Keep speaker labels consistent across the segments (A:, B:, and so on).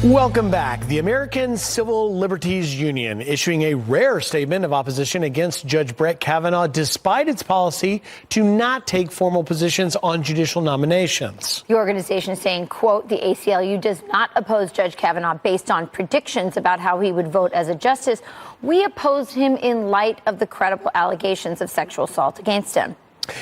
A: Welcome back. The American Civil Liberties Union issuing a rare statement of opposition against Judge Brett Kavanaugh despite its policy to not take formal positions on judicial nominations.
B: The organization is saying, quote, the ACLU does not oppose Judge Kavanaugh based on predictions about how he would vote as a justice. We opposed him in light of the credible allegations of sexual assault against him.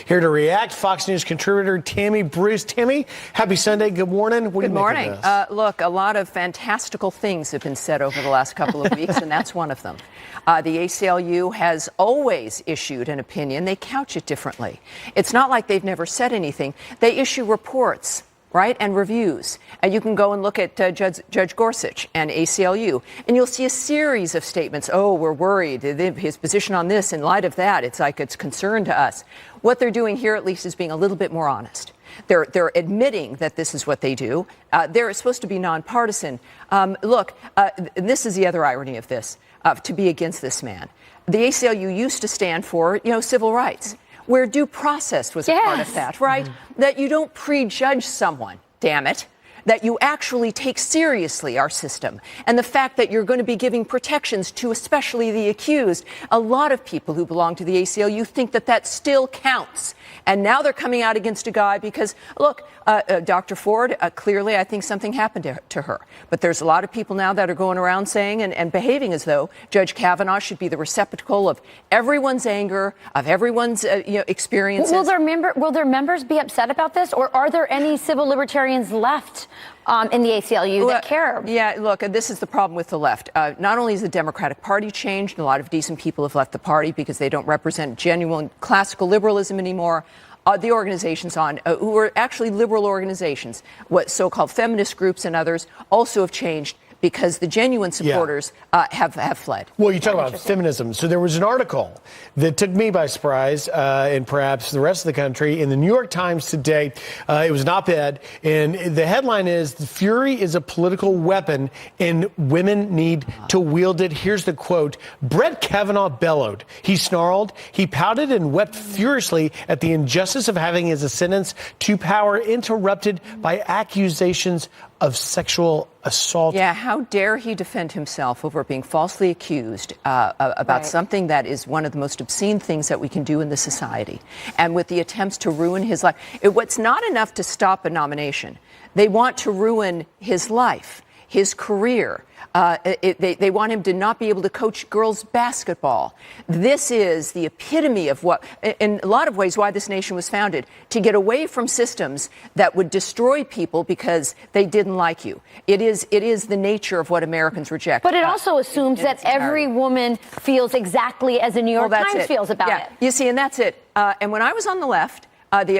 A: Here to react, Fox News contributor Tammy Bruce. Tammy, happy Sunday. Good morning.
C: Good morning. Look, a lot of fantastical things have been said over the last couple of weeks, and that's one of them. The ACLU has always issued an opinion. They couch it differently. It's not like they've never said anything. They issue reports, right, and reviews. And you can go and look at Judge Gorsuch and ACLU, and you'll see a series of statements. Oh, we're worried. His position on this, in light of that, it's like it's concern to us. What they're doing here, at least, is being a little bit more honest. They're admitting that this is what they do. They're supposed to be nonpartisan. Look, this is the other irony of this, to be against this man. The ACLU used to stand for, civil rights, where due process was a part of that, right? Mm-hmm. That you don't prejudge someone, damn it. That you actually take seriously our system. And the fact that you're going to be giving protections to especially the accused. A lot of people who belong to the ACLU think that that still counts. And now they're coming out against a guy because, look, Dr. Ford, clearly I think something happened to her. But there's a lot of people now that are going around saying and behaving as though Judge Kavanaugh should be the receptacle of everyone's anger, of everyone's experiences.
B: Will their members be upset about this? Or are there any civil libertarians left in the ACLU that care?
C: Yeah, look, this is the problem with the left. Not only has the Democratic Party changed, and a lot of decent people have left the party because they don't represent genuine classical liberalism anymore. The organizations who are actually liberal organizations, what so-called feminist groups and others, also have changed because the genuine supporters have fled.
A: Well, you talk about feminism. So there was an article that took me by surprise, and perhaps the rest of the country, in the New York Times today. It was an op-ed, and the headline is, "Fury is a political weapon, and women need to wield it." Here's the quote. Brett Kavanaugh bellowed. He snarled. He pouted and wept furiously at the injustice of having his ascendance to power interrupted by accusations of sexual assault.
C: Yeah, how dare he defend himself over being falsely accused about something that is one of the most obscene things that we can do in this society. And with the attempts to ruin his life. What's not enough to stop a nomination. They want to ruin his life, his career. They want him to not be able to coach girls basketball. This is the epitome of what, in a lot of ways, why this nation was founded, to get away from systems that would destroy people because they didn't like you. It is the nature of what Americans reject.
B: But it also assumes that every woman feels exactly as the New York Times feels about it.
C: You see, and that's it. And when I was on the left,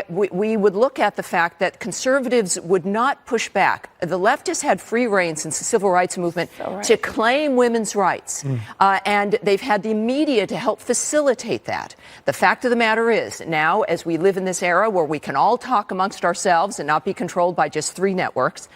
C: we would look at the fact that conservatives would not push back. The leftists had free rein since the civil rights movement to claim women's rights. And they've had the media to help facilitate that. The fact of the matter is, now, as we live in this era where we can all talk amongst ourselves and not be controlled by just 3 networks,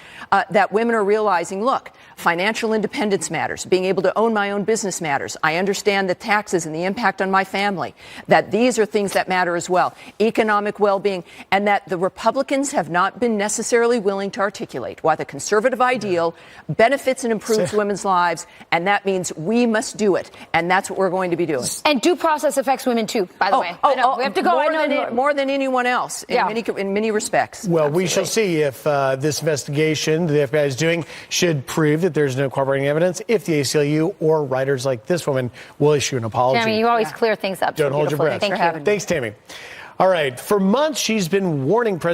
C: that women are realizing, look, financial independence matters. Being able to own my own business matters. I understand the taxes and the impact on my family, that these are things that matter as well. Economic well-being, and that the Republicans have not been necessarily willing to articulate why the conservative ideal benefits and improves women's lives, and that means we must do it, and that's what we're going to be doing.
B: And due process affects women too, by the way. We have to go
C: more than anyone else in many respects.
A: Well, we shall see if this investigation the FBI is doing should prove that there's no corroborating evidence, if the ACLU or writers like this woman will issue an apology.
B: Tammy, you always clear things up.
A: Don't hold your breath.
B: Thank you.
A: Thanks, Tammy. All right. For months, she's been warning President